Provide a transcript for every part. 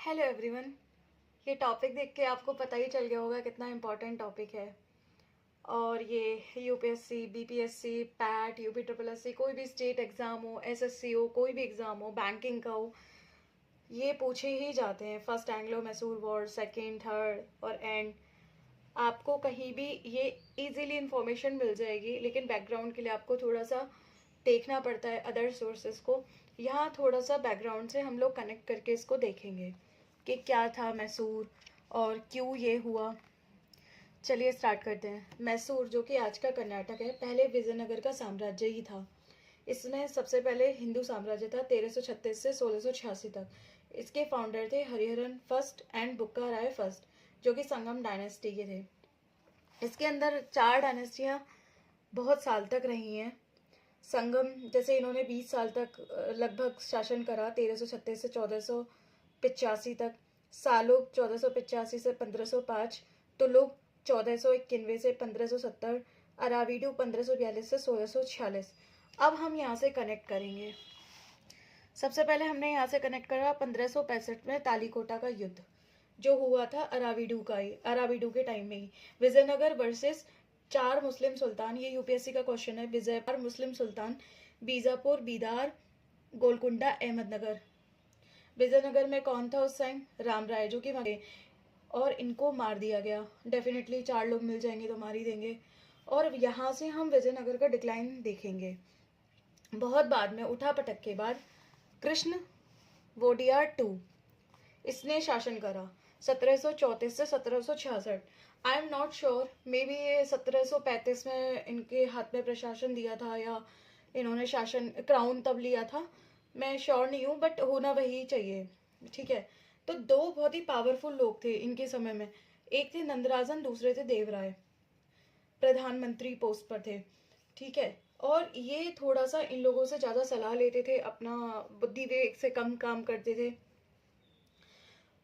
Hello everyone. ये topic देख के आपको पता ही चल गया होगा कितना इम्पोर्टेंट टॉपिक है। और ये UPSC, BPSC, PAT, UP triple SC, कोई भी स्टेट एग्ज़ाम हो, एसएससी हो, कोई भी एग्ज़ाम हो, बैंकिंग का हो, ये पूछे ही जाते हैं। First Anglo Mysore war, second, third और एंड। आपको कहीं भी ये इजीली इंफॉर्मेशन मिल जाएगी, लेकिन बैकग्राउंड के लिए आपको थोड़ा सा देखना पड़ता है अदर सोर्सेज को। यहाँ थोड़ा सा बैकग्राउंड से हम लोग कनेक्ट करके इसको देखेंगे कि क्या था मैसूर और क्यों ये हुआ। चलिए स्टार्ट करते हैं। मैसूर, जो कि आज का कर्नाटक है, पहले विजयनगर का साम्राज्य ही था। इसमें सबसे पहले हिंदू साम्राज्य था 1336 से 1686 तक। इसके फाउंडर थे Hariharan first and Bukka Raya first, जो कि संगम डायनेस्टी के थे। इसके अंदर 4 डायनेस्टियाँ बहुत साल तक रही हैं। संगम जैसे इन्होंने 20 साल तक लगभग शासन करा, 1336 से 1485 तक। सालोक 1485 से 1505, तुलुक 1491 से 1570, अराविडू 1542 से 1646। अब हम यहाँ से कनेक्ट करेंगे। सबसे पहले हमने यहाँ से कनेक्ट करा 1565 में तालीकोटा का युद्ध, जो हुआ था अराविडू के टाइम में ही। विजयनगर वर्सेस 4 मुस्लिम सुल्तान, ये यूपीएससी का क्वेश्चन है। विजयपुर मुस्लिम सुल्तान, बीजापुर, बीदार, गोलकुंडा, अहमदनगर। विजयनगर में कौन था उस टाइम? राम राय, जो कि और इनको मार दिया गया। डेफिनेटली 4 लोग मिल जाएंगे तो मार ही देंगे। और यहाँ से हम विजयनगर का डिक्लाइन देखेंगे। बहुत बाद में, उठा पटक के बाद, कृष्ण वोडियार टू, इसने शासन करा 1734 से 1766। I am not sure, may be ये 1735 में इनके हाथ में प्रशासन दिया था या इन्होंने शासन क्राउन तब लिया था, मैं श्योर नहीं हूँ, बट होना वही चाहिए। ठीक है। तो 2 बहुत ही पावरफुल लोग थे इनके समय में। एक थे नंदराजन, दूसरे थे देवराय, प्रधानमंत्री पोस्ट पर थे। ठीक है। और ये थोड़ा सा इन लोगों से ज़्यादा सलाह लेते थे, अपना बुद्धि विवेक से कम काम करते थे।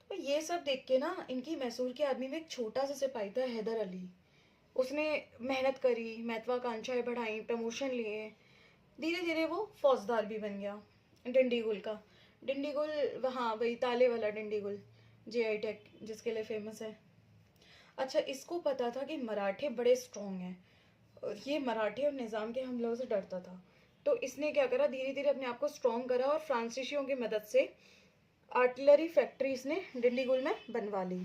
तो ये सब देख के ना, इनकी मैसूर के आदमी में एक छोटा सा सिपाही था, हैदर अली। उसने मेहनत करी, महत्वाकांक्षाएं बढ़ाई, प्रमोशन लिए, धीरे धीरे वो फौजदार भी बन गया। डिंडीगुल का, डिंडीगुल, हाँ वही ताले वाला डिंडीगुल, जेआई टैग जिसके लिए फेमस है। अच्छा, इसको पता था कि मराठे बड़े स्ट्रॉन्ग हैं और ये मराठे और निज़ाम के हमलों से डरता था। तो इसने क्या करा, धीरे धीरे अपने आप को स्ट्रॉन्ग करा और फ्रांसीसियों की मदद से आर्टिलरी फैक्ट्री इसने डिंडीगुल में बनवा ली।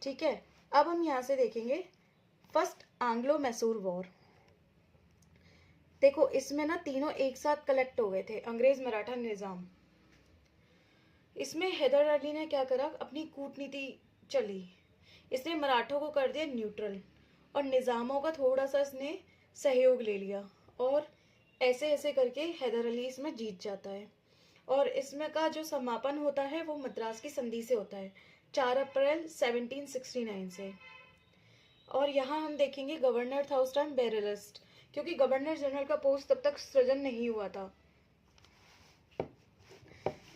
ठीक है। अब हम यहाँ से देखेंगे फर्स्ट एंग्लो मैसूर वॉर। देखो, इसमें ना तीनों एक साथ कलेक्ट हो गए थे, अंग्रेज, मराठा, निजाम। इसमें हैदर अली ने क्या करा, अपनी कूटनीति चली। इसने मराठों को कर दिया न्यूट्रल और निजामों का थोड़ा सा इसने सहयोग ले लिया। और ऐसे ऐसे करके हैदर अली इसमें जीत जाता है। और इसमें का जो समापन होता है वो मद्रास की संधि से होता है, 4 अप्रैल 1769 से। और यहाँ हम देखेंगे गवर्नर था उस टाइम बेरेलिस्ट, क्योंकि गवर्नर जनरल का पोस्ट तब तक सृजन नहीं हुआ था।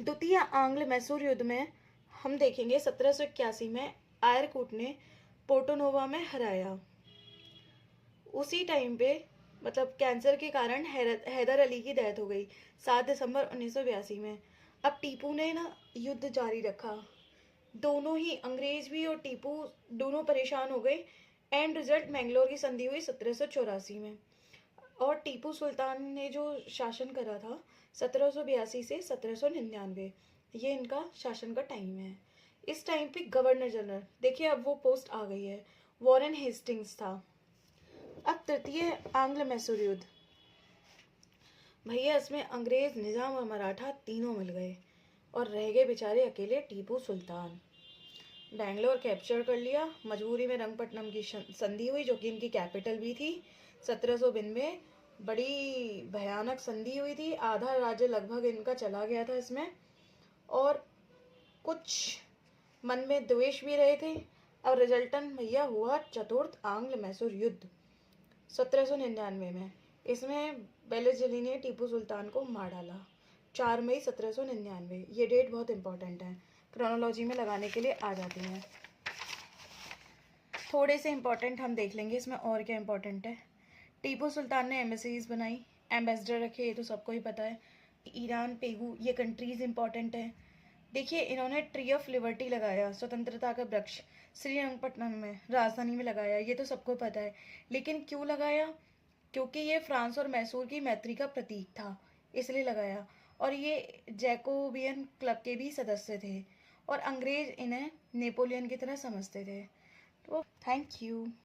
द्वितीय आंग्ल मैसूर युद्ध में हम देखेंगे 1781 में आयरकूट ने पोर्टोनोवा में हराया। उसी टाइम पे, मतलब कैंसर के कारण हैदर अली की डेथ हो गई 7 दिसंबर 1982 में। अब टीपू ने ना युद्ध जारी रखा। दोनों ही, अंग्रेज भी और टीपू दोनों परेशान हो गए। एंड रिजल्ट मैंगलोर की संधि हुई 1784 में। और टीपू सुल्तान ने जो शासन करा था 1782 से 1799, ये इनका शासन का टाइम है। इस टाइम पे गवर्नर जनरल, देखिए अब वो पोस्ट आ गई है, वॉरेन हेस्टिंग्स था। अब तृतीय आंग्ल मैसूर युद्ध, भैया इसमें अंग्रेज, निजाम और मराठा तीनों मिल गए और रह गए बेचारे अकेले टीपू सुल्तान। बैंगलोर कैप्चर कर लिया, मजबूरी में रंगपट्टनम की संधि हुई, जो कि इनकी कैपिटल भी थी। 1792 बड़ी भयानक संधि हुई थी, आधा राज्य लगभग इनका चला गया था इसमें। और कुछ मन में द्वेष भी रहे थे। और रिजल्टन भैया हुआ चतुर्थ आंग्ल मैसूर युद्ध 1799 में। इसमें बेलेजली ने टीपू सुल्तान को मार डाला, 4 मई 1799। ये डेट बहुत इंपॉर्टेंट है, क्रोनोलॉजी में लगाने के लिए आ जाती हैं। थोड़े से इंपॉर्टेंट हम देख लेंगे इसमें और क्या इंपॉर्टेंट है। टीपू सुल्तान ने एम्बेसीज बनाई, एम्बेसडर रखे, ये तो सबको ही पता है। ईरान, पेगू, ये कंट्रीज इंपॉर्टेंट है। देखिए, इन्होंने ट्री ऑफ लिबर्टी लगाया, स्वतंत्रता का वृक्ष, श्रीरंगपट्टनम में, राजधानी में लगाया, ये तो सबको पता है। लेकिन क्यों लगाया? क्योंकि ये फ्रांस और मैसूर की मैत्री का प्रतीक था, इसलिए लगाया। और ये जैकोबियन क्लब के भी सदस्य थे, और अंग्रेज इन्हें नेपोलियन की तरह समझते थे। तो थैंक यू।